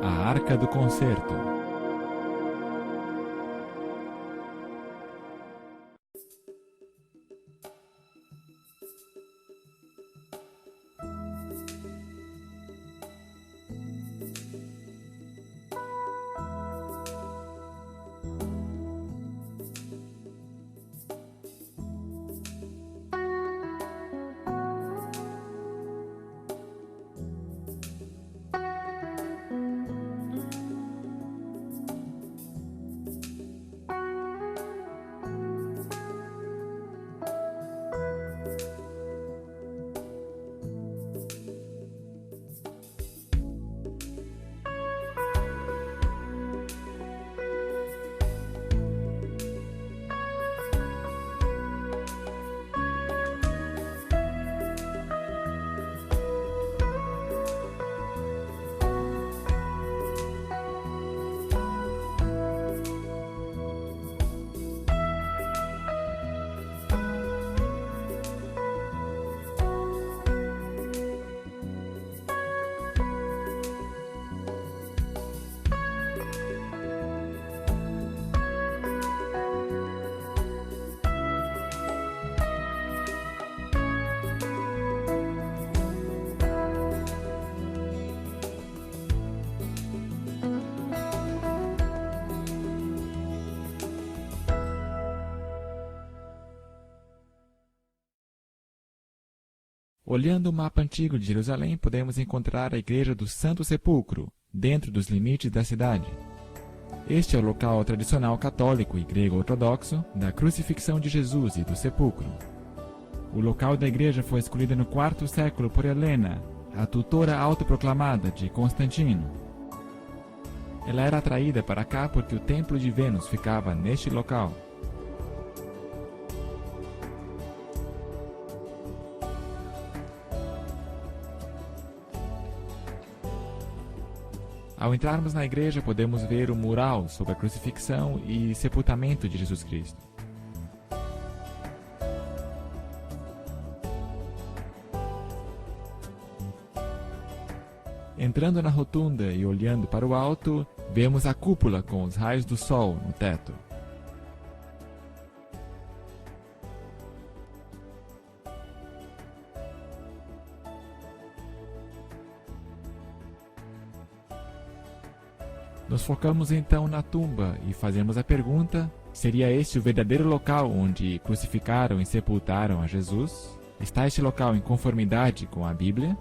A Arca do Concerto. Olhando o mapa antigo de Jerusalém, podemos encontrar a Igreja do Santo Sepulcro, dentro dos limites da cidade. Este é o local tradicional católico e grego-ortodoxo da crucifixão de Jesus e do sepulcro. O local da igreja foi escolhido no IV século por Helena, a tutora autoproclamada de Constantino. Ela era atraída para cá porque o templo de Vênus ficava neste local. Ao entrarmos na igreja, podemos ver o mural sobre a crucifixão e sepultamento de Jesus Cristo. Entrando na rotunda e olhando para o alto, vemos a cúpula com os raios do sol no teto. Nos focamos então na tumba e fazemos a pergunta: seria este o verdadeiro local onde crucificaram e sepultaram a Jesus? Está este local em conformidade com a Bíblia?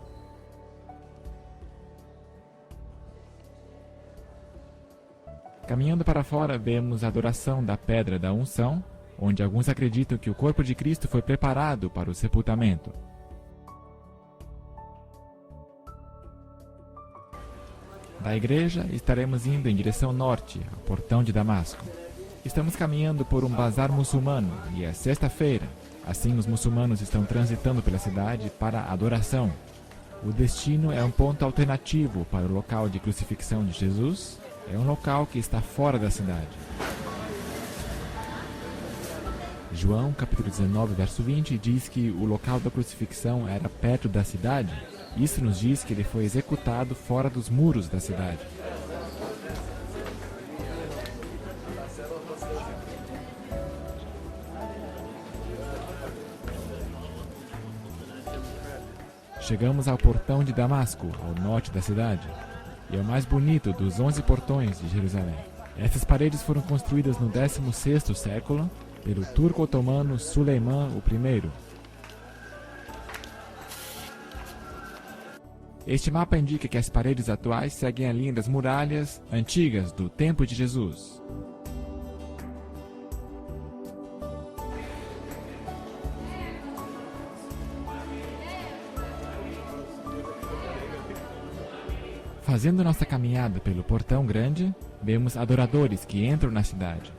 Caminhando para fora, vemos a adoração da Pedra da Unção, onde alguns acreditam que o corpo de Cristo foi preparado para o sepultamento. Da igreja, estaremos indo em direção norte, ao portão de Damasco. Estamos caminhando por um bazar muçulmano e é sexta-feira. Assim, os muçulmanos estão transitando pela cidade para a adoração. O destino é um ponto alternativo para o local de crucifixão de Jesus. É um local que está fora da cidade. João, capítulo 19, verso 20, diz que o local da crucifixão era perto da cidade. Isso nos diz que ele foi executado fora dos muros da cidade. Chegamos ao portão de Damasco, ao norte da cidade, e é o mais bonito dos 11 portões de Jerusalém. Essas paredes foram construídas no 16º século pelo turco otomano Süleyman I. Este mapa indica que as paredes atuais seguem a linha das muralhas antigas do Templo de Jesus. Fazendo nossa caminhada pelo portão grande, vemos adoradores que entram na cidade.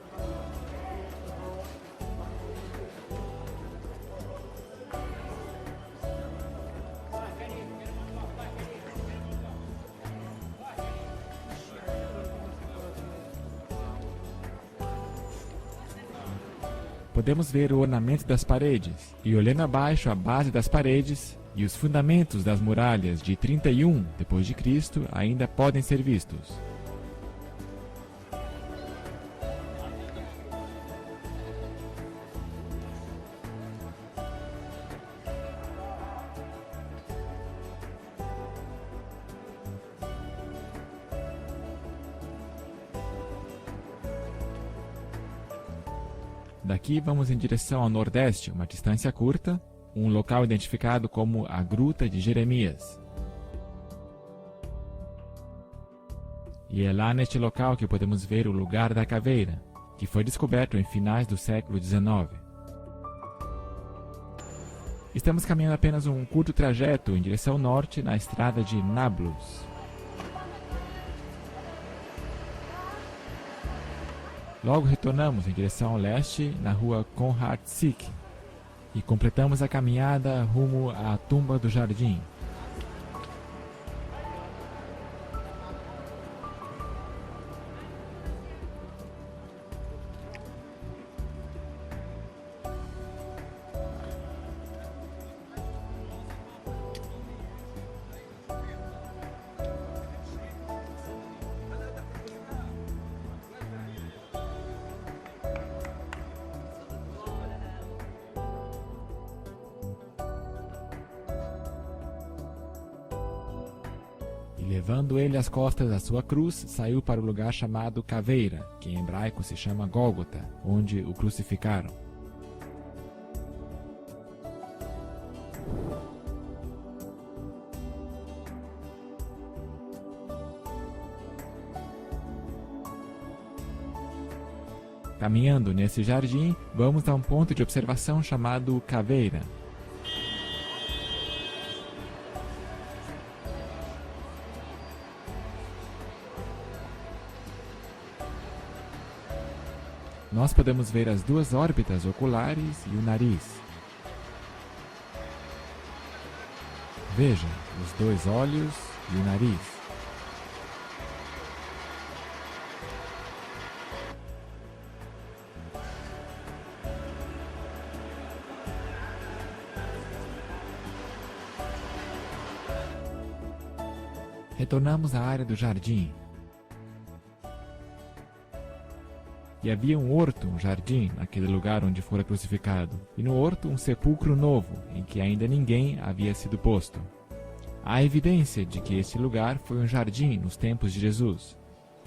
Podemos ver o ornamento das paredes, e olhando abaixo a base das paredes, e os fundamentos das muralhas de 31 d.C. ainda podem ser vistos. Daqui vamos em direção ao nordeste, uma distância curta, um local identificado como a Gruta de Jeremias. E é lá neste local que podemos ver o lugar da caveira, que foi descoberto em finais do século XIX. Estamos caminhando apenas um curto trajeto em direção norte na estrada de Nablus. Logo retornamos em direção ao leste na rua Konrad Sieck e completamos a caminhada rumo à Tumba do Jardim. Levando ele às costas da sua cruz, saiu para o lugar chamado Caveira, que em hebraico se chama Gólgota, onde o crucificaram. Caminhando nesse jardim, vamos a um ponto de observação chamado Caveira. Nós podemos ver as duas órbitas oculares e o nariz. Veja, os dois olhos e o nariz. Retornamos à área do jardim. E havia um horto, um jardim, naquele lugar onde fora crucificado, e no horto um sepulcro novo, em que ainda ninguém havia sido posto. Há evidência de que este lugar foi um jardim nos tempos de Jesus.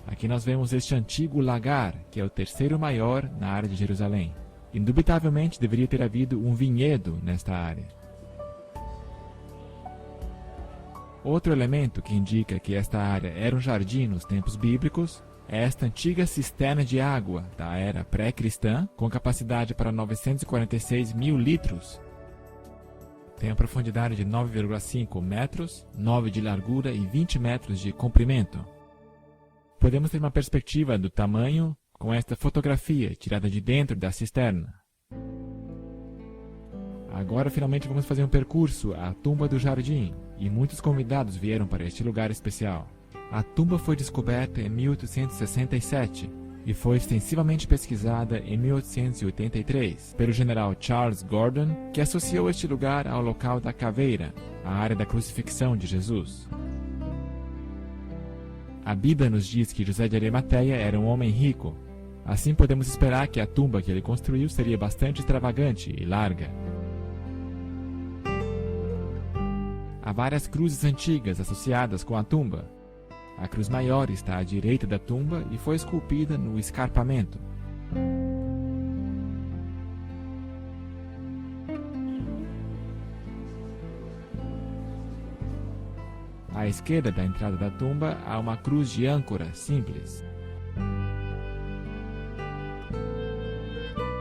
Aqui nós vemos este antigo lagar, que é o terceiro maior na área de Jerusalém. Indubitavelmente deveria ter havido um vinhedo nesta área. Outro elemento que indica que esta área era um jardim nos tempos bíblicos é esta antiga cisterna de água da era pré-cristã, com capacidade para 946 mil litros. Tem uma profundidade de 9,5 metros, 9 de largura e 20 metros de comprimento. Podemos ter uma perspectiva do tamanho com esta fotografia tirada de dentro da cisterna. Agora finalmente vamos fazer um percurso à Tumba do Jardim, e muitos convidados vieram para este lugar especial. A tumba foi descoberta em 1867 e foi extensivamente pesquisada em 1883 pelo general Charles Gordon, que associou este lugar ao local da caveira, a área da crucifixão de Jesus. A Bíblia nos diz que José de Arimateia era um homem rico. Assim podemos esperar que a tumba que ele construiu seria bastante extravagante e larga. Há várias cruzes antigas associadas com a tumba. A cruz maior está à direita da tumba e foi esculpida no escarpamento. À esquerda da entrada da tumba há uma cruz de âncora simples.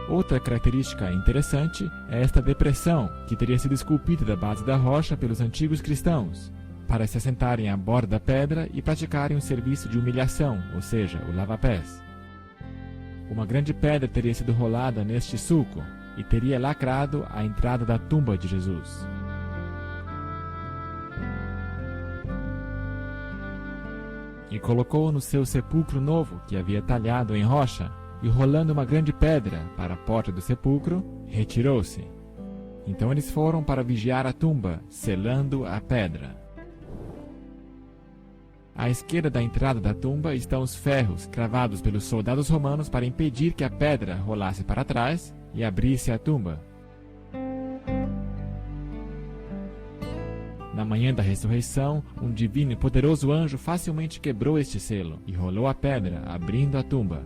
Outra característica interessante é esta depressão, que teria sido esculpida da base da rocha pelos antigos cristãos, para se assentarem à borda da pedra e praticarem um serviço de humilhação, ou seja, o lava-pés. Uma grande pedra teria sido rolada neste sulco e teria lacrado a entrada da tumba de Jesus. E colocou-o no seu sepulcro novo, que havia talhado em rocha, e rolando uma grande pedra para a porta do sepulcro, retirou-se. Então eles foram para vigiar a tumba, selando a pedra. À esquerda da entrada da tumba estão os ferros cravados pelos soldados romanos para impedir que a pedra rolasse para trás e abrisse a tumba. Na manhã da ressurreição, um divino e poderoso anjo facilmente quebrou este selo e rolou a pedra, abrindo a tumba.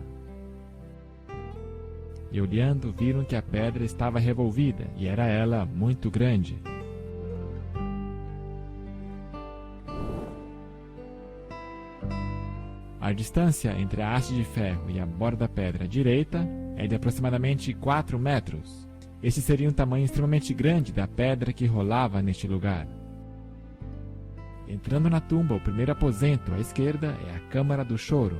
E olhando, viram que a pedra estava revolvida, e era ela muito grande. A distância entre a haste de ferro e a borda da pedra à direita é de aproximadamente 4 metros. Esse seria um tamanho extremamente grande da pedra que rolava neste lugar. Entrando na tumba, o primeiro aposento à esquerda é a Câmara do Choro.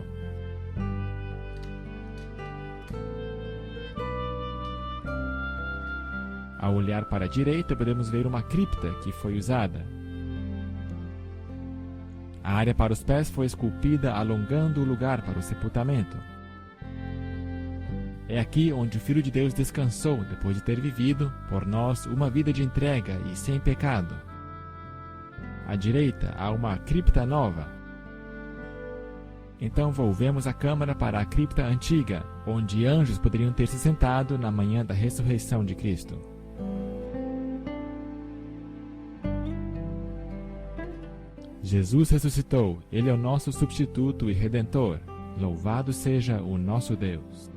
Ao olhar para a direita, podemos ver uma cripta que foi usada. A área para os pés foi esculpida alongando o lugar para o sepultamento. É aqui onde o Filho de Deus descansou depois de ter vivido, por nós, uma vida de entrega e sem pecado. À direita há uma cripta nova. Então volvemos a câmara para a cripta antiga, onde anjos poderiam ter se sentado na manhã da ressurreição de Cristo. Jesus ressuscitou, Ele é o nosso substituto e redentor. Louvado seja o nosso Deus.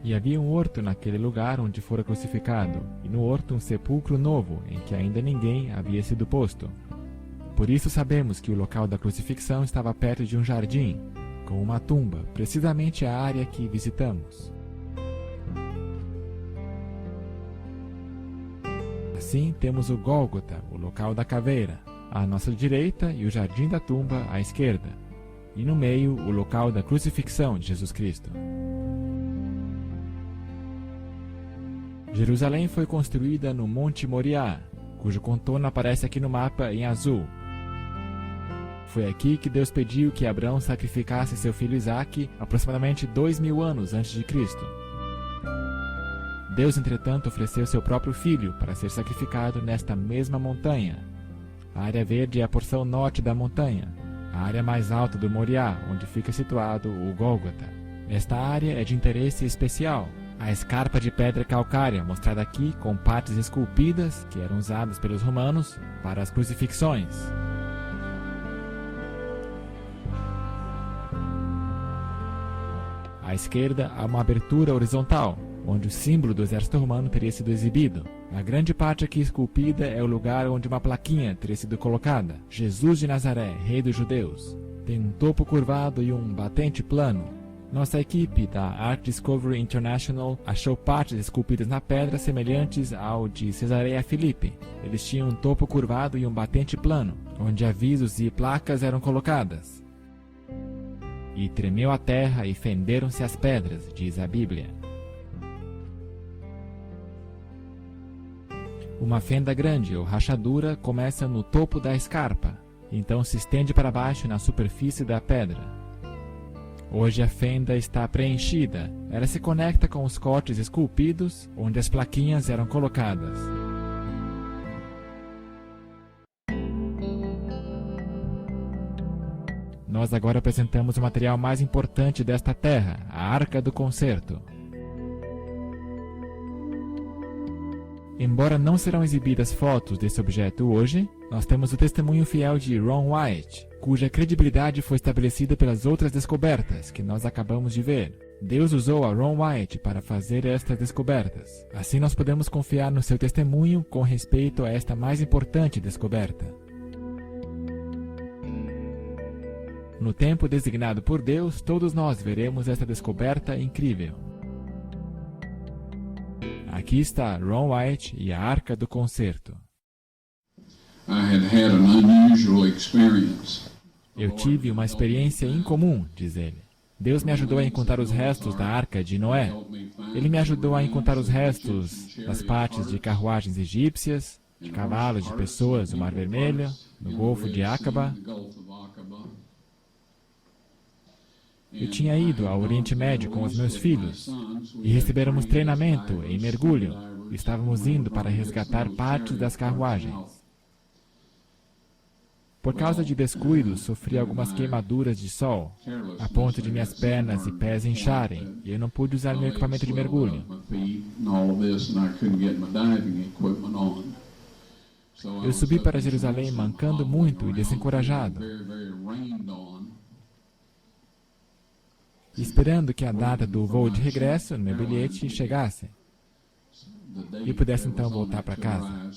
E havia um horto naquele lugar onde fora crucificado, e no horto um sepulcro novo, em que ainda ninguém havia sido posto. Por isso sabemos que o local da crucifixão estava perto de um jardim, com uma tumba, precisamente a área que visitamos. Assim temos o Gólgota, o local da caveira, à nossa direita, e o jardim da tumba à esquerda, e no meio o local da crucifixão de Jesus Cristo. Jerusalém foi construída no Monte Moriá, cujo contorno aparece aqui no mapa em azul. Foi aqui que Deus pediu que Abraão sacrificasse seu filho Isaque aproximadamente 2000 anos antes de Cristo. Deus, entretanto, ofereceu seu próprio filho para ser sacrificado nesta mesma montanha. A área verde é a porção norte da montanha, a área mais alta do Moriá, onde fica situado o Gólgota. Esta área é de interesse especial. A escarpa de pedra calcária, mostrada aqui com partes esculpidas que eram usadas pelos romanos para as crucifixões. À esquerda há uma abertura horizontal, onde o símbolo do exército romano teria sido exibido. A grande parte aqui esculpida é o lugar onde uma plaquinha teria sido colocada. Jesus de Nazaré, Rei dos Judeus. Tem um topo curvado e um batente plano. Nossa equipe da Art Discovery International achou partes esculpidas na pedra semelhantes ao de Cesareia Filipe. Eles tinham um topo curvado e um batente plano, onde avisos e placas eram colocadas. E tremeu a terra e fenderam-se as pedras, diz a Bíblia. Uma fenda grande ou rachadura começa no topo da escarpa, então se estende para baixo na superfície da pedra. Hoje a fenda está preenchida. Ela se conecta com os cortes esculpidos, onde as plaquinhas eram colocadas. Nós agora apresentamos o material mais importante desta terra, a Arca do Concerto. Embora não serão exibidas fotos desse objeto hoje, nós temos o testemunho fiel de Ron White, cuja credibilidade foi estabelecida pelas outras descobertas que nós acabamos de ver. Deus usou a Ron White para fazer estas descobertas. Assim nós podemos confiar no seu testemunho com respeito a esta mais importante descoberta. No tempo designado por Deus, todos nós veremos esta descoberta incrível. Aqui está Ron White e a Arca do Concerto. Eu tive uma experiência incomum, diz ele. Deus me ajudou a encontrar os restos da Arca de Noé. Ele me ajudou a encontrar os restos das partes de carruagens egípcias, de cavalos, de pessoas do Mar Vermelho, no Golfo de Aqaba. Eu tinha ido ao Oriente Médio com os meus filhos e recebemos treinamento em mergulho. estávamos indo para resgatar partes das carruagens. Por causa de descuido, sofri algumas queimaduras de sol, a ponto de minhas pernas e pés incharem, e eu não pude usar meu equipamento de mergulho. Eu subi para Jerusalém mancando muito e desencorajado, esperando que a data do voo de regresso no meu bilhete chegasse e pudesse então voltar para casa.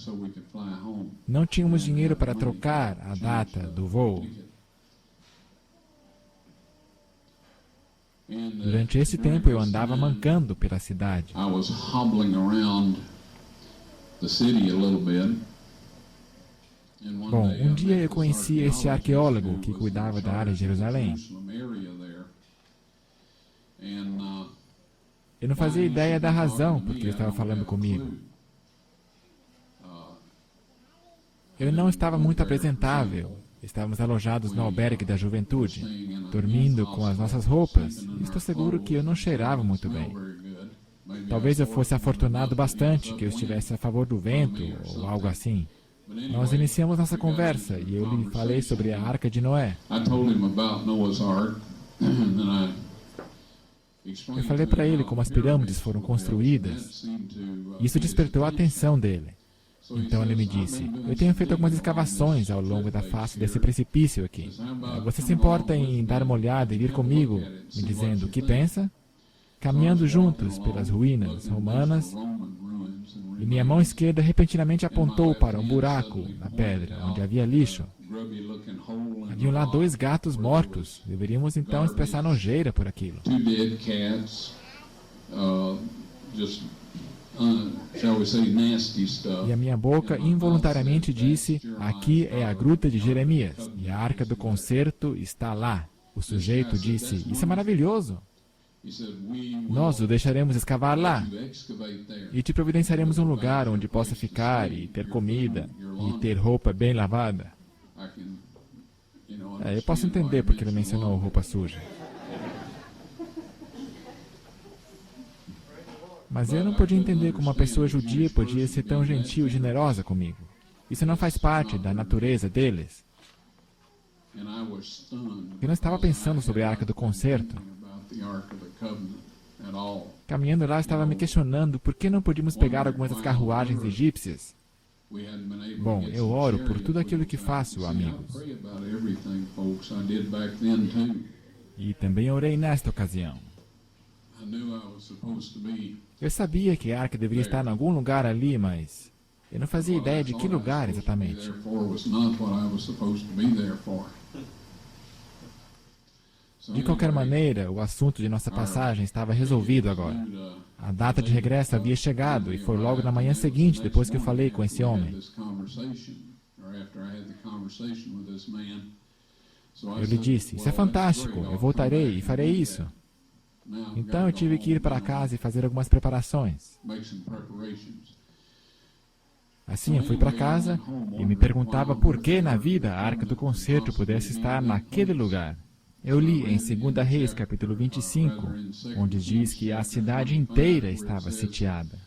Não tínhamos dinheiro para trocar a data do voo. Durante esse tempo eu andava mancando pela cidade. Bom, um dia eu conheci esse arqueólogo que cuidava da área de Jerusalém. Eu não fazia ideia da razão por que ele estava falando comigo. Eu não estava muito apresentável. Estávamos alojados no albergue da juventude, dormindo com as nossas roupas, e estou seguro que eu não cheirava muito bem. Talvez eu fosse afortunado bastante que eu estivesse a favor do vento, ou algo assim. Nós iniciamos nossa conversa, e eu lhe falei sobre a Arca de Noé. Eu falei para ele como as pirâmides foram construídas. Isso despertou a atenção dele. Então ele me disse, eu tenho feito algumas escavações ao longo da face desse precipício aqui. Você se importa em dar uma olhada e vir comigo, me dizendo o que pensa? Caminhando juntos pelas ruínas romanas, e minha mão esquerda repentinamente apontou para um buraco na pedra, onde havia lixo. Haviam lá 2 gatos mortos. Deveríamos então expressar nojeira por aquilo. E a minha boca involuntariamente disse, aqui é a gruta de Jeremias, e a Arca do Concerto está lá. O sujeito disse, isso é maravilhoso. Nós o deixaremos escavar lá, e te providenciaremos um lugar onde possa ficar, e ter comida, e ter roupa bem lavada. Eu posso entender porque ele mencionou roupa suja. Mas eu não podia entender como uma pessoa judia podia ser tão gentil e generosa comigo. Isso não faz parte da natureza deles. Eu não estava pensando sobre a Arca do Concerto. Caminhando lá, eu estava me questionando por que não podíamos pegar algumas das carruagens egípcias. Bom, eu oro por tudo aquilo que faço, amigos. E também orei nesta ocasião. Eu sabia que a arca deveria estar em algum lugar ali, mas eu não fazia ideia de que lugar exatamente. De qualquer maneira, o assunto de nossa passagem estava resolvido agora. A data de regresso havia chegado e foi logo na manhã seguinte, depois que eu falei com esse homem. Eu lhe disse, isso é fantástico, eu voltarei e farei isso. Então eu tive que ir para casa e fazer algumas preparações. Assim eu fui para casa e me perguntava por que na vida a Arca do Concerto pudesse estar naquele lugar. Eu li em 2 Reis, capítulo 25, onde diz que a cidade inteira estava sitiada.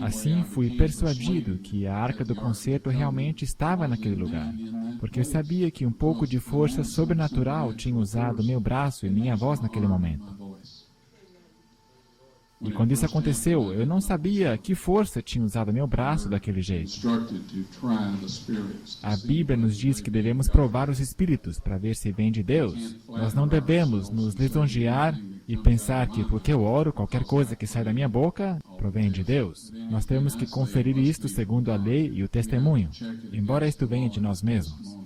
Assim, fui persuadido que a Arca do Concerto realmente estava naquele lugar, porque eu sabia que um pouco de força sobrenatural tinha usado meu braço e minha voz naquele momento. E quando isso aconteceu, eu não sabia que força tinha usado meu braço daquele jeito. A Bíblia nos diz que devemos provar os espíritos para ver se vem de Deus. Nós não devemos nos lisonjear e pensar que porque eu oro, qualquer coisa que sai da minha boca provém de Deus. Nós temos que conferir isto segundo a lei e o testemunho, embora isto venha de nós mesmos.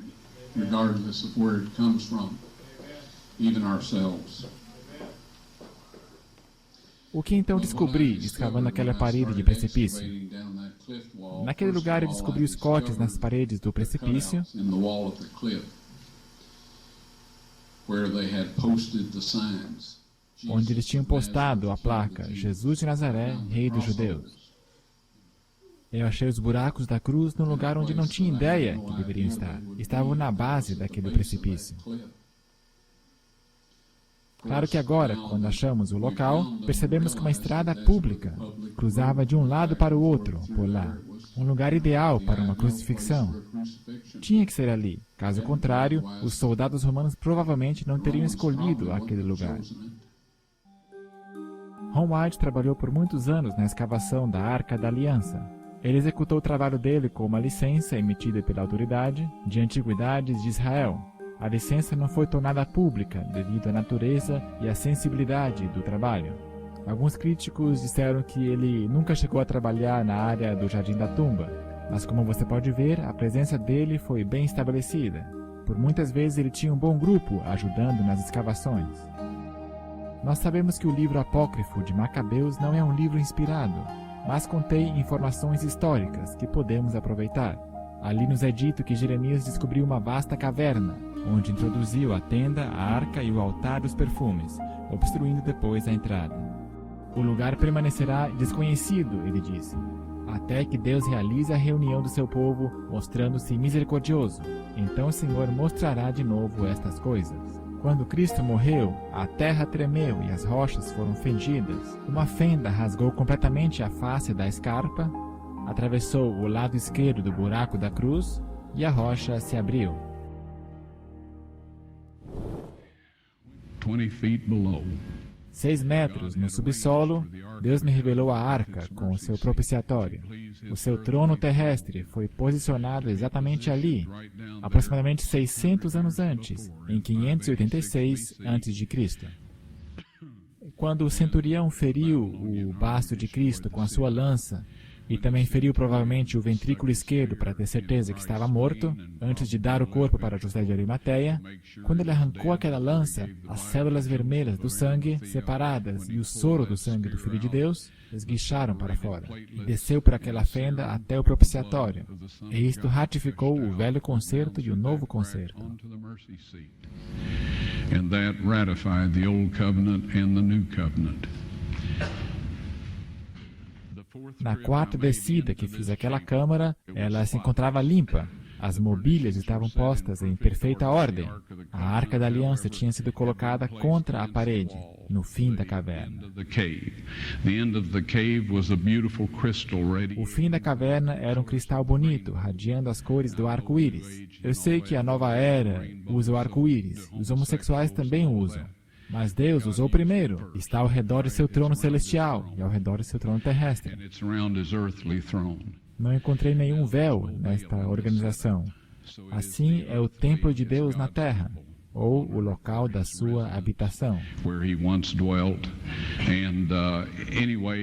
O que então descobri, escavando aquela parede de precipício? Naquele lugar eu descobri os cortes nas paredes do precipício, onde eles tinham postado a placa Jesus de Nazaré, Rei dos Judeus. Eu achei os buracos da cruz num lugar onde não tinha ideia que deveriam estar. Estavam na base daquele precipício. Claro que agora, quando achamos o local, percebemos que uma estrada pública cruzava de um lado para o outro, por lá. Um lugar ideal para uma crucifixão. Tinha que ser ali. Caso contrário, os soldados romanos provavelmente não teriam escolhido aquele lugar. Ron White trabalhou por muitos anos na escavação da Arca da Aliança. Ele executou o trabalho dele com uma licença emitida pela Autoridade de Antiguidades de Israel. A licença não foi tornada pública devido à natureza e à sensibilidade do trabalho. Alguns críticos disseram que ele nunca chegou a trabalhar na área do Jardim da Tumba, mas como você pode ver, a presença dele foi bem estabelecida. Por muitas vezes ele tinha um bom grupo ajudando nas escavações. Nós sabemos que o livro apócrifo de Macabeus não é um livro inspirado, mas contém informações históricas que podemos aproveitar. Ali nos é dito que Jeremias descobriu uma vasta caverna, onde introduziu a tenda, a arca e o altar dos perfumes, obstruindo depois a entrada. O lugar permanecerá desconhecido, ele disse, até que Deus realize a reunião do seu povo, mostrando-se misericordioso. Então o Senhor mostrará de novo estas coisas. Quando Cristo morreu, a terra tremeu e as rochas foram fendidas. Uma fenda rasgou completamente a face da escarpa, atravessou o lado esquerdo do buraco da cruz e a rocha se abriu. 20 feet below. 6 metros no subsolo, Deus me revelou a arca com o seu propiciatório. O seu trono terrestre foi posicionado exatamente ali, aproximadamente 600 anos antes, em 586 a.C. Quando o centurião feriu o basto de Cristo com a sua lança, e também feriu provavelmente o ventrículo esquerdo para ter certeza que estava morto, antes de dar o corpo para José de Arimateia, quando ele arrancou aquela lança, as células vermelhas do sangue, separadas, e o soro do sangue do Filho de Deus, esguicharam para fora, e desceu por aquela fenda até o propiciatório. E isto ratificou o velho concerto e o novo concerto. And that ratified the old covenant and the new covenant. Na quarta descida que fiz àquela câmara, ela se encontrava limpa. As mobílias estavam postas em perfeita ordem. A Arca da Aliança tinha sido colocada contra a parede, no fim da caverna. O fim da caverna era um cristal bonito, radiando as cores do arco-íris. Eu sei que a nova era usa o arco-íris, os homossexuais também o usam. Mas Deus usou primeiro, está ao redor de seu trono celestial e ao redor de seu trono terrestre. Não encontrei nenhum véu nesta organização. Assim é o templo de Deus na terra, ou o local da sua habitação.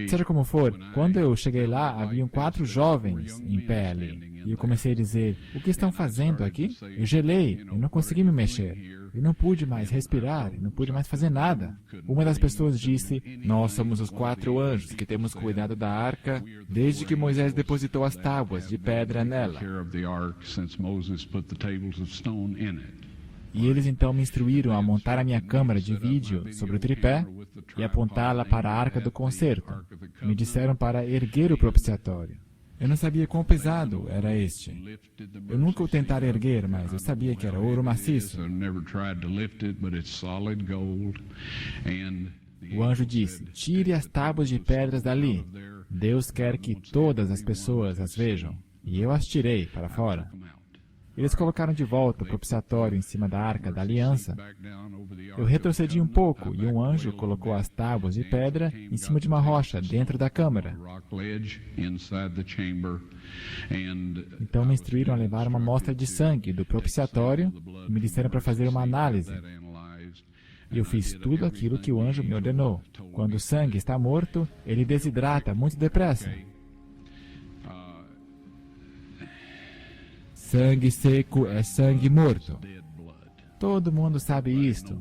Seja como for, quando eu cheguei lá, haviam 4 jovens em pé ali. E eu comecei a dizer, o que estão fazendo aqui? Eu gelei, eu não consegui me mexer. Eu não pude mais respirar, eu não pude mais fazer nada. Uma das pessoas disse, nós somos os 4 anjos que temos cuidado da arca desde que Moisés depositou as tábuas de pedra nela. E eles então me instruíram a montar a minha câmera de vídeo sobre o tripé e apontá-la para a arca do concerto. Me disseram para erguer o propiciatório. Eu não sabia quão pesado era este. Eu nunca o tentara erguer, mas eu sabia que era ouro maciço. O anjo disse, tire as tábuas de pedras dali. Deus quer que todas as pessoas as vejam. E eu as tirei para fora. Eles colocaram de volta o propiciatório em cima da Arca da Aliança. Eu retrocedi um pouco e um anjo colocou as tábuas de pedra em cima de uma rocha dentro da câmara. Então me instruíram a levar uma amostra de sangue do propiciatório e me disseram para fazer uma análise. E eu fiz tudo aquilo que o anjo me ordenou. Quando o sangue está morto, ele desidrata muito depressa. Sangue seco é sangue morto. Todo mundo sabe isto.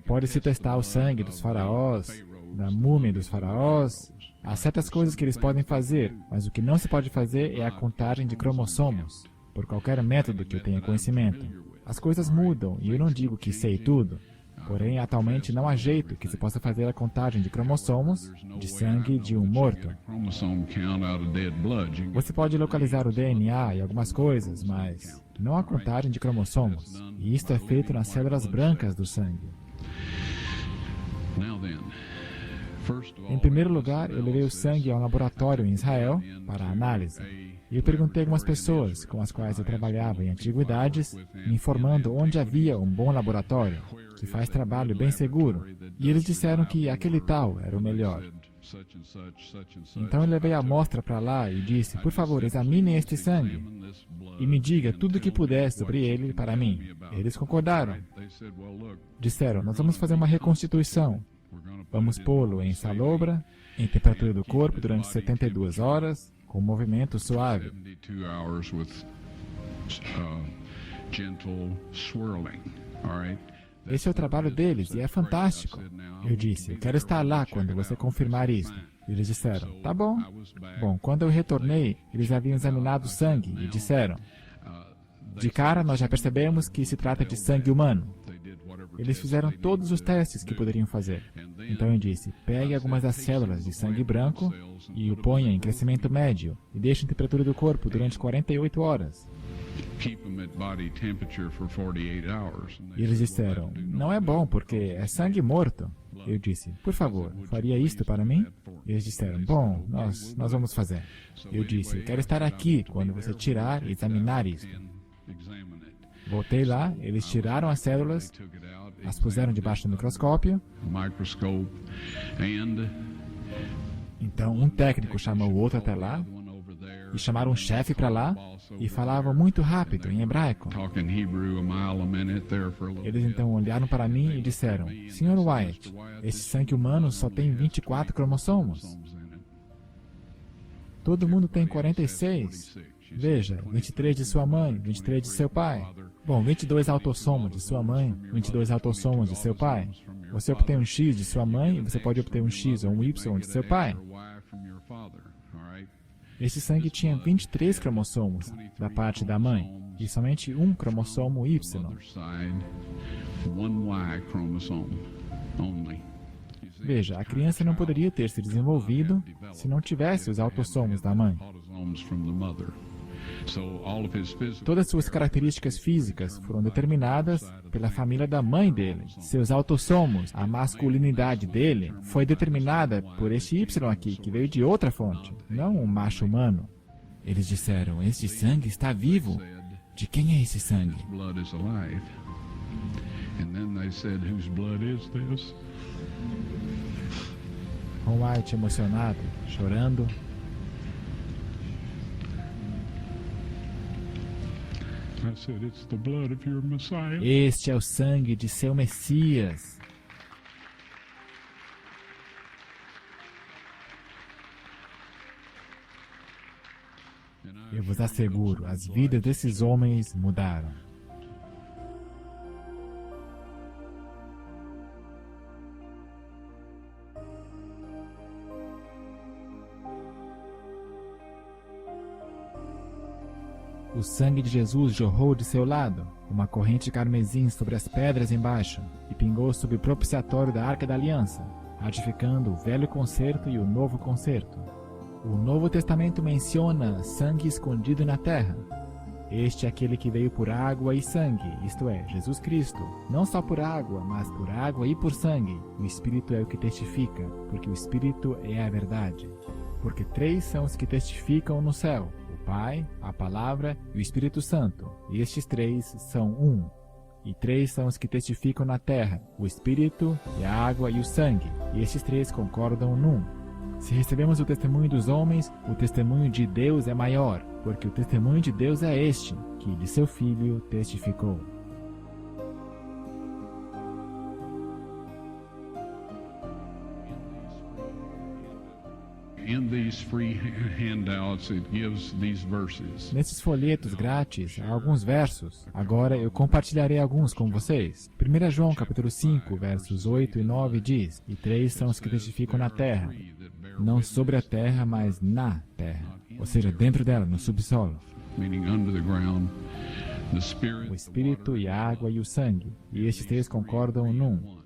Pode-se testar o sangue dos faraós, da múmia dos faraós. Há certas coisas que eles podem fazer, mas o que não se pode fazer é a contagem de cromossomos, por qualquer método que eu tenha conhecimento. As coisas mudam e eu não digo que sei tudo. Porém, atualmente não há jeito que se possa fazer a contagem de cromossomos de sangue de um morto. Você pode localizar o DNA e algumas coisas, mas não há contagem de cromossomos. E isto é feito nas células brancas do sangue. Em primeiro lugar, eu levei o sangue a um laboratório em Israel para análise. E eu perguntei a algumas pessoas com as quais eu trabalhava em antiguidades, me informando onde havia um bom laboratório, que faz trabalho bem seguro. E eles disseram que aquele tal era o melhor. Então eu levei a amostra para lá e disse, por favor, examinem este sangue e me diga tudo o que puder sobre ele para mim. Eles concordaram. Disseram, nós vamos fazer uma reconstituição. Vamos pô-lo em salobra, em temperatura do corpo durante 72 horas, com movimento suave. Esse é o trabalho deles e é fantástico. Eu disse, eu quero estar lá quando você confirmar isso. Eles disseram, tá bom. Bom, quando eu retornei, eles haviam examinado o sangue e disseram, de cara nós já percebemos que se trata de sangue humano. Eles fizeram todos os testes que poderiam fazer. Então eu disse, pegue algumas das células de sangue branco e o ponha em crescimento médio e deixe em temperatura do corpo durante 48 horas. E eles disseram, não é bom porque é sangue morto. Eu disse, por favor, faria isto para mim? Eles disseram, bom, nós vamos fazer. Eu disse, eu quero estar aqui quando você tirar e examinar isso. Voltei lá, eles tiraram as células, as puseram debaixo do microscópio. Então um técnico chamou o outro até lá, e chamaram um chefe para lá, e falavam muito rápido, em hebraico. Eles então olharam para mim e disseram, Sr. Wyatt, esse sangue humano só tem 24 cromossomos. Todo mundo tem 46. Veja, 23 de sua mãe, 23 de seu pai. Bom, 22 autossomos de sua mãe, 22 autossomos de seu pai. Você obtém um X de sua mãe e você pode obter um X ou um Y de seu pai. Esse sangue tinha 23 cromossomos da parte da mãe e somente um cromossomo Y. Veja, a criança não poderia ter se desenvolvido se não tivesse os autossomos da mãe. Todas suas características físicas foram determinadas pela família da mãe dele. Seus autossomos, a masculinidade dele, foi determinada por este Y aqui, que veio de outra fonte, não um macho humano. Eles disseram, este sangue está vivo. De quem é esse sangue? Ron Wyatt emocionado, chorando. Este é o sangue de seu Messias. Eu vos asseguro, as vidas desses homens mudaram. O sangue de Jesus jorrou de seu lado, uma corrente carmesim sobre as pedras embaixo, e pingou sobre o propiciatório da Arca da Aliança, ratificando o Velho Concerto e o Novo Concerto. O Novo Testamento menciona sangue escondido na terra. Este é aquele que veio por água e sangue, isto é, Jesus Cristo. Não só por água, mas por água e por sangue. O Espírito é o que testifica, porque o Espírito é a verdade. Porque 3 são os que testificam no céu: o Pai, a Palavra e o Espírito Santo. E estes 3 são um. E 3 são os que testificam na terra: o Espírito, e a água e o sangue. E estes 3 concordam num. Se recebemos o testemunho dos homens, o testemunho de Deus é maior, porque o testemunho de Deus é este, que de seu Filho testificou. Nesses folhetos grátis há alguns versos. Agora eu compartilharei alguns com vocês. 1 João capítulo 5, versos 8 e 9 diz: E 3 são os que testificam na terra, não sobre a terra, mas na terra, ou seja, dentro dela, no subsolo. O Espírito e a água e o sangue, e estes 3 concordam num.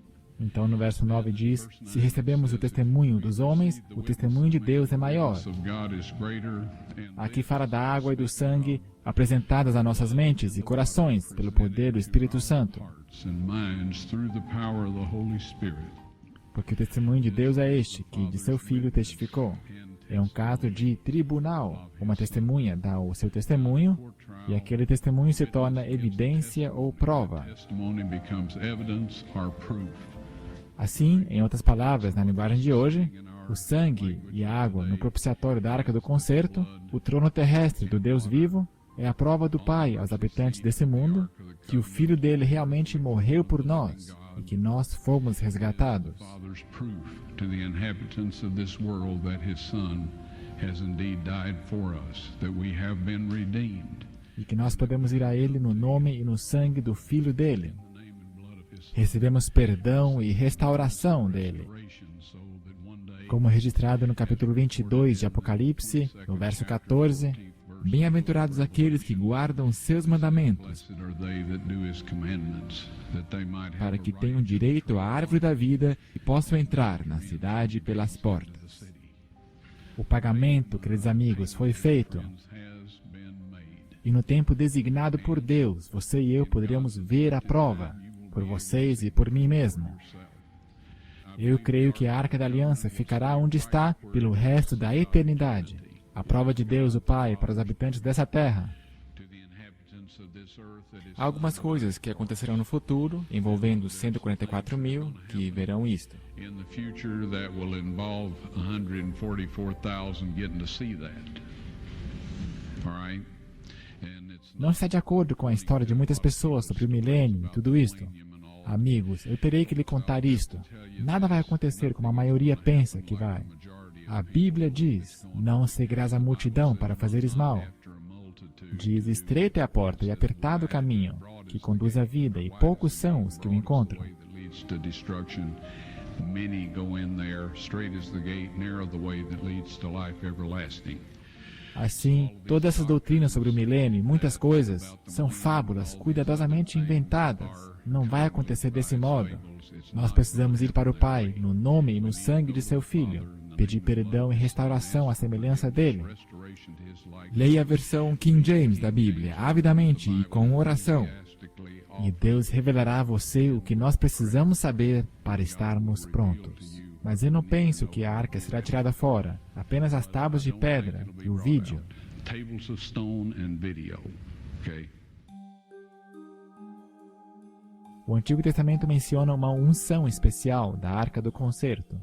Então no verso 9 diz: se recebemos o testemunho dos homens, o testemunho de Deus é maior. Aqui fala da água e do sangue apresentadas a nossas mentes e corações pelo poder do Espírito Santo. Porque o testemunho de Deus é este, que de seu Filho testificou. É um caso de tribunal. Uma testemunha dá o seu testemunho e aquele testemunho se torna evidência ou prova. Assim, em outras palavras, na linguagem de hoje, o sangue e a água no propiciatório da Arca do Concerto, o trono terrestre do Deus vivo, é a prova do Pai aos habitantes desse mundo que o Filho dele realmente morreu por nós e que nós fomos resgatados. E que nós podemos ir a Ele no nome e no sangue do Filho dele. Recebemos perdão e restauração dele. Como registrado no capítulo 22 de Apocalipse, no verso 14, bem-aventurados aqueles que guardam seus mandamentos, para que tenham direito à árvore da vida e possam entrar na cidade pelas portas. O pagamento, queridos amigos, foi feito. E no tempo designado por Deus, você e eu poderíamos ver a prova, por vocês e por mim mesmo. Eu creio que a Arca da Aliança ficará onde está pelo resto da eternidade. A prova de Deus, o Pai, para os habitantes dessa terra. Há algumas coisas que acontecerão no futuro, envolvendo 144 mil, que verão isto. Não está de acordo com a história de muitas pessoas sobre o milênio e tudo isto. Amigos, eu terei que lhe contar isto. Nada vai acontecer como a maioria pensa que vai. A Bíblia diz: não seguirás a multidão para fazeres mal. Diz: estreita é a porta e apertado o caminho, que conduz à vida, e poucos são os que o encontram. Assim, todas essas doutrinas sobre o milênio e muitas coisas são fábulas cuidadosamente inventadas. Não vai acontecer desse modo. Nós precisamos ir para o Pai, no nome e no sangue de seu Filho, pedir perdão e restauração à semelhança dele. Leia a versão King James da Bíblia, avidamente e com oração. E Deus revelará a você o que nós precisamos saber para estarmos prontos. Mas eu não penso que a arca será tirada fora, apenas as tábuas de pedra e o vídeo. O Antigo Testamento menciona uma unção especial da Arca do Concerto.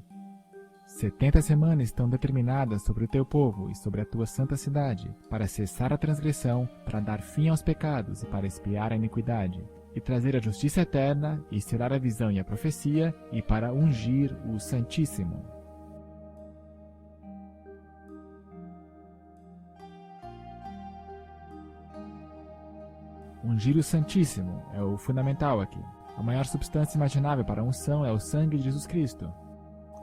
70 semanas estão determinadas sobre o teu povo e sobre a tua santa cidade, para cessar a transgressão, para dar fim aos pecados e para expiar a iniquidade, e trazer a justiça eterna, e selar a visão e a profecia, e para ungir o Santíssimo. Ungir o Santíssimo é o fundamental aqui. A maior substância imaginável para a unção é o sangue de Jesus Cristo.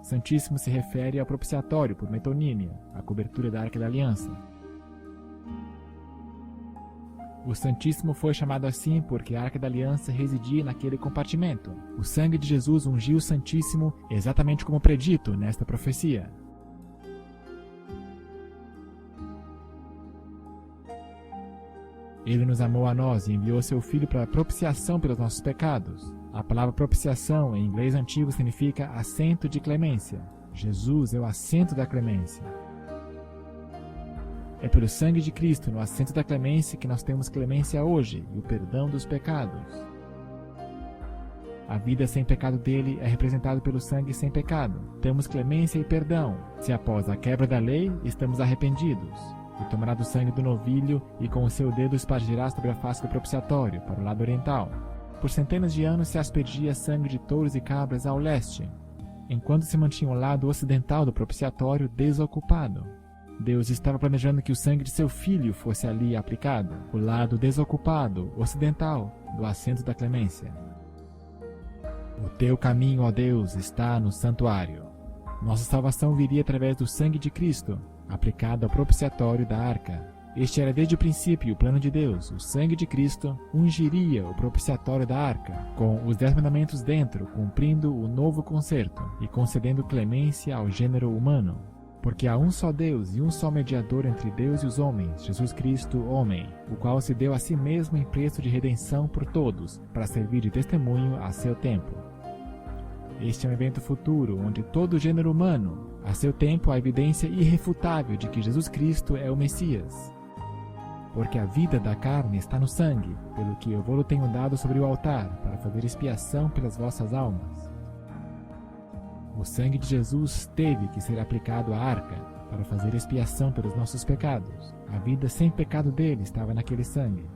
Santíssimo se refere ao propiciatório por metonímia, a cobertura da Arca da Aliança. O Santíssimo foi chamado assim porque a Arca da Aliança residia naquele compartimento. O sangue de Jesus ungiu o Santíssimo exatamente como predito nesta profecia. Ele nos amou a nós e enviou seu Filho para a propiciação pelos nossos pecados. A palavra propiciação, em inglês antigo, significa assento de clemência. Jesus é o assento da clemência. É pelo sangue de Cristo, no assento da clemência, que nós temos clemência hoje e o perdão dos pecados. A vida sem pecado dele é representada pelo sangue sem pecado. Temos clemência e perdão, se após a quebra da lei estamos arrependidos. E tomará do sangue do novilho e com o seu dedo espargirá sobre a face do propiciatório, para o lado oriental. Por centenas de anos se aspergia sangue de touros e cabras ao leste, enquanto se mantinha o lado ocidental do propiciatório desocupado. Deus estava planejando que o sangue de seu Filho fosse ali aplicado, o lado desocupado, ocidental, do assento da clemência. O teu caminho, ó Deus, está no santuário. Nossa salvação viria através do sangue de Cristo, aplicado ao propiciatório da arca. Este era desde o princípio o plano de Deus. O sangue de Cristo ungiria o propiciatório da arca, com os 10 mandamentos dentro, cumprindo o novo concerto e concedendo clemência ao gênero humano. Porque há um só Deus e um só mediador entre Deus e os homens, Jesus Cristo, homem, o qual se deu a si mesmo em preço de redenção por todos, para servir de testemunho a seu tempo. Este é um evento futuro, onde todo o gênero humano, a seu tempo, a evidência irrefutável de que Jesus Cristo é o Messias. Porque a vida da carne está no sangue, pelo que eu vou-lo tenho dado sobre o altar, para fazer expiação pelas vossas almas. O sangue de Jesus teve que ser aplicado à arca, para fazer expiação pelos nossos pecados. A vida sem pecado dele estava naquele sangue.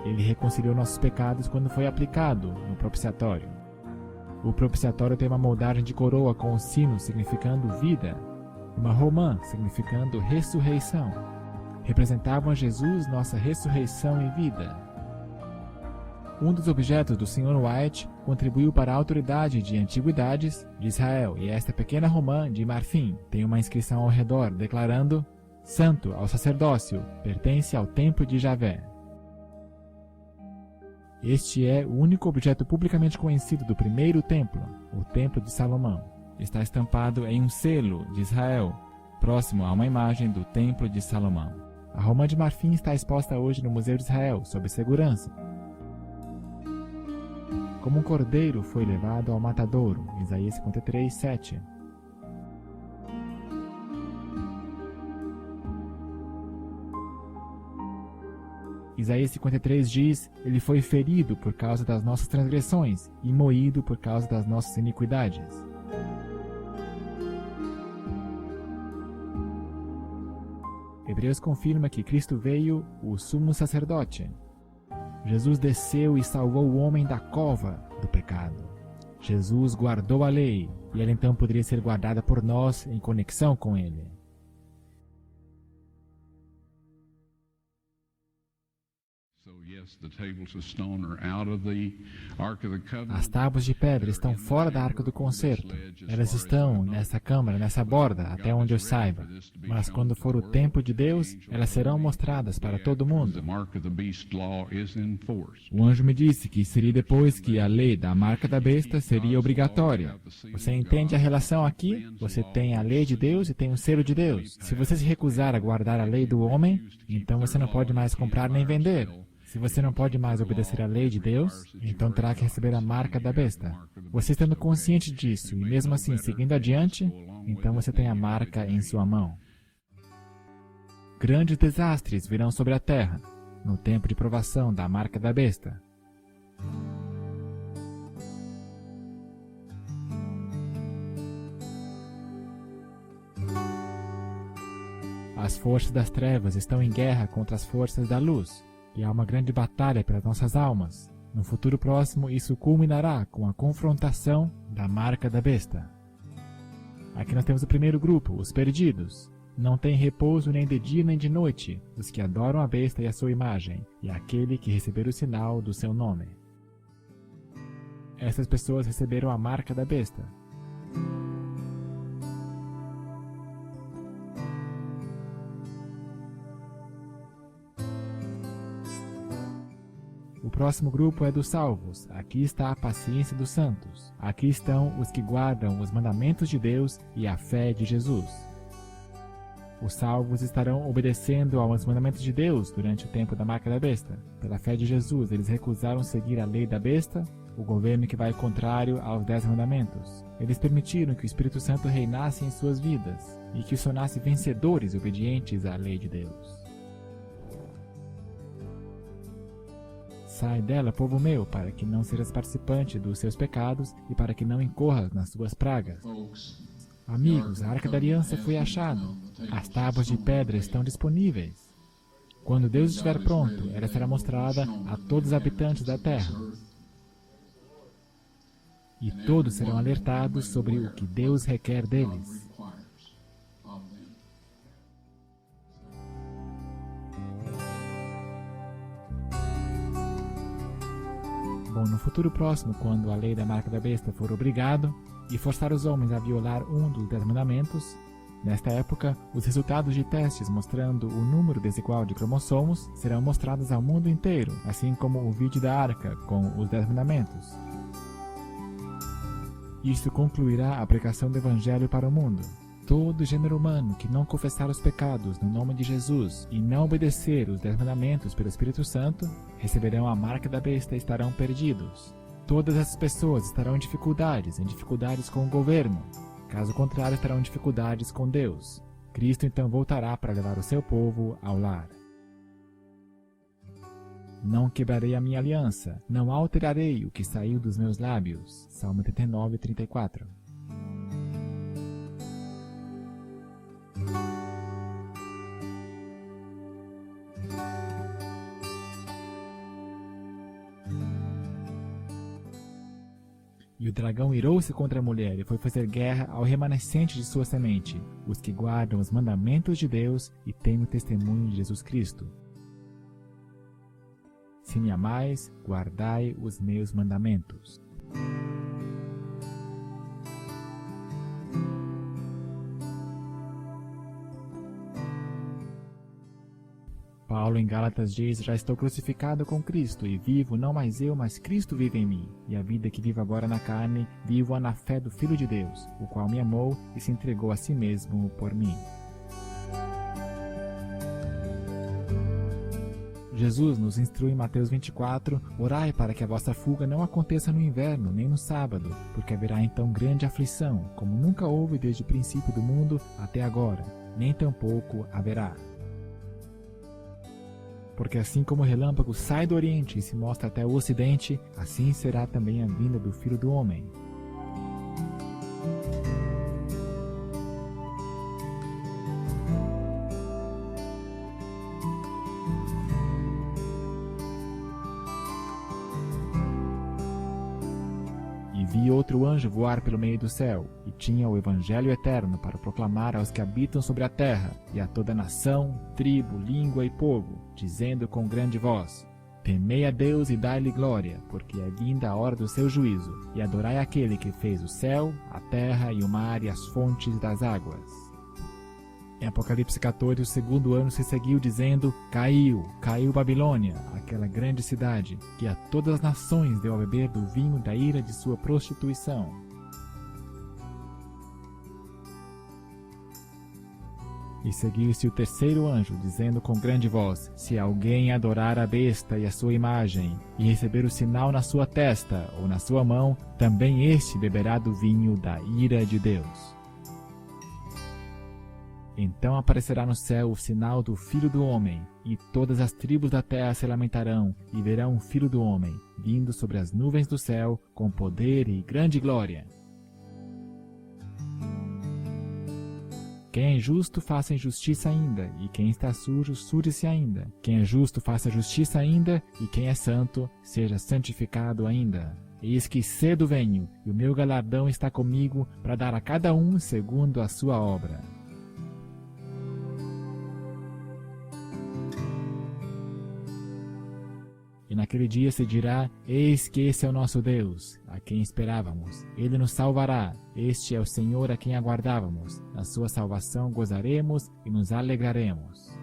Ele reconciliou nossos pecados quando foi aplicado no propiciatório. O propiciatório tem uma moldagem de coroa com um sino significando vida, uma romã significando ressurreição. Representavam a Jesus, nossa ressurreição e vida. Um dos objetos do Sr. White contribuiu para a autoridade de antiguidades de Israel, e esta pequena romã de marfim tem uma inscrição ao redor declarando: Santo ao sacerdócio, pertence ao templo de Javé. Este é o único objeto publicamente conhecido do primeiro templo, o Templo de Salomão. Está estampado em um selo de Israel, próximo a uma imagem do Templo de Salomão. A romã de marfim está exposta hoje no Museu de Israel, sob segurança. Como um cordeiro foi levado ao matadouro, Isaías 53, 7. Isaías 53 diz: Ele foi ferido por causa das nossas transgressões e moído por causa das nossas iniquidades. Hebreus confirma que Cristo veio o sumo sacerdote. Jesus desceu e salvou o homem da cova do pecado. Jesus guardou a lei, e ela então poderia ser guardada por nós em conexão com ele. As tábuas de pedra estão fora da Arca do Concerto. Elas estão nessa câmara, nessa borda, até onde eu saiba. Mas quando for o tempo de Deus, elas serão mostradas para todo mundo. O anjo me disse que seria depois que a lei da marca da besta seria obrigatória. Você entende a relação aqui? Você tem a lei de Deus e tem o selo de Deus. Se você se recusar a guardar a lei do homem, então você não pode mais comprar nem vender. Se você não pode mais obedecer à lei de Deus, então terá que receber a marca da besta. Você estando consciente disso e mesmo assim seguindo adiante, então você tem a marca em sua mão. Grandes desastres virão sobre a terra, no tempo de provação da marca da besta. As forças das trevas estão em guerra contra as forças da luz. E há uma grande batalha pelas nossas almas. No futuro próximo, isso culminará com a confrontação da marca da besta. Aqui nós temos o primeiro grupo, os perdidos. Não tem repouso nem de dia nem de noite, os que adoram a besta e a sua imagem, e aquele que receber o sinal do seu nome. Essas pessoas receberam a marca da besta. O próximo grupo é dos salvos. Aqui está a paciência dos santos. Aqui estão os que guardam os mandamentos de Deus e a fé de Jesus. Os salvos estarão obedecendo aos mandamentos de Deus durante o tempo da marca da besta. Pela fé de Jesus, eles recusaram seguir a lei da besta, o governo que vai contrário aos 10 mandamentos. Eles permitiram que o Espírito Santo reinasse em suas vidas e que os tornasse vencedores obedientes à lei de Deus. Sai dela, povo meu, para que não sejas participante dos seus pecados e para que não incorras nas suas pragas. Amigos, a Arca da Aliança foi achada. As tábuas de pedra estão disponíveis. Quando Deus estiver pronto, ela será mostrada a todos os habitantes da terra. E todos serão alertados sobre o que Deus requer deles. Bom, no futuro próximo, quando a lei da marca da besta for obrigado e forçar os homens a violar um dos 10 mandamentos, Nesta época, os resultados de testes mostrando o número desigual de cromossomos serão mostrados ao mundo inteiro, assim como o vídeo da arca com os 10 mandamentos. Isto concluirá a pregação do Evangelho para o mundo. Todo gênero humano que não confessar os pecados no nome de Jesus e não obedecer os 10 mandamentos pelo Espírito Santo, receberão a marca da besta e estarão perdidos. Todas essas pessoas estarão em dificuldades com o governo. Caso contrário, estarão em dificuldades com Deus. Cristo então voltará para levar o seu povo ao lar. Não quebrarei a minha aliança, não alterarei o que saiu dos meus lábios. Salmo 39, 34. E o dragão irou-se contra a mulher e foi fazer guerra ao remanescente de sua semente, os que guardam os mandamentos de Deus e têm o testemunho de Jesus Cristo. Se me amais, guardai os meus mandamentos. Paulo em Gálatas diz: já estou crucificado com Cristo, e vivo não mais eu, mas Cristo vive em mim. E a vida que vivo agora na carne, vivo-a na fé do Filho de Deus, o qual me amou e se entregou a si mesmo por mim. Jesus nos instrui em Mateus 24: orai para que a vossa fuga não aconteça no inverno, nem no sábado, porque haverá então grande aflição, como nunca houve desde o princípio do mundo até agora, nem tampouco haverá. Porque assim como o relâmpago sai do Oriente e se mostra até o Ocidente, assim será também a vinda do Filho do Homem. E vi outro anjo voar pelo meio do céu, e tinha o Evangelho eterno para proclamar aos que habitam sobre a terra, e a toda nação, tribo, língua e povo, dizendo com grande voz: temei a Deus e dai-lhe glória, porque é vinda a hora do seu juízo, e adorai aquele que fez o céu, a terra e o mar e as fontes das águas. Em Apocalipse 14, o segundo ano se seguiu, dizendo: caiu Babilônia, aquela grande cidade, que a todas as nações deu a beber do vinho da ira de sua prostituição. E seguiu-se o terceiro anjo, dizendo com grande voz: se alguém adorar a besta e a sua imagem, e receber o sinal na sua testa ou na sua mão, também este beberá do vinho da ira de Deus. Então aparecerá no céu o sinal do Filho do Homem, e todas as tribos da terra se lamentarão, e verão o Filho do Homem, vindo sobre as nuvens do céu, com poder e grande glória. Quem é justo, faça injustiça ainda, e quem está sujo, suje-se ainda. Quem é justo, faça justiça ainda, e quem é santo, seja santificado ainda. Eis que cedo venho, e o meu galardão está comigo, para dar a cada um segundo a sua obra. E naquele dia se dirá: eis que esse é o nosso Deus, a quem esperávamos. Ele nos salvará. Este é o Senhor a quem aguardávamos. Na sua salvação gozaremos e nos alegraremos.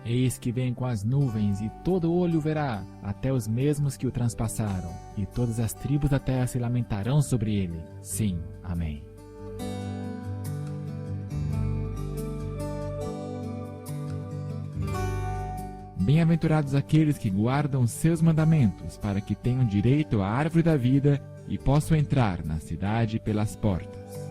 Eis que vem com as nuvens, e todo olho o verá, até os mesmos que o transpassaram, e todas as tribos da terra se lamentarão sobre ele. Sim, amém. Bem-aventurados aqueles que guardam seus mandamentos, para que tenham direito à árvore da vida e possam entrar na cidade pelas portas.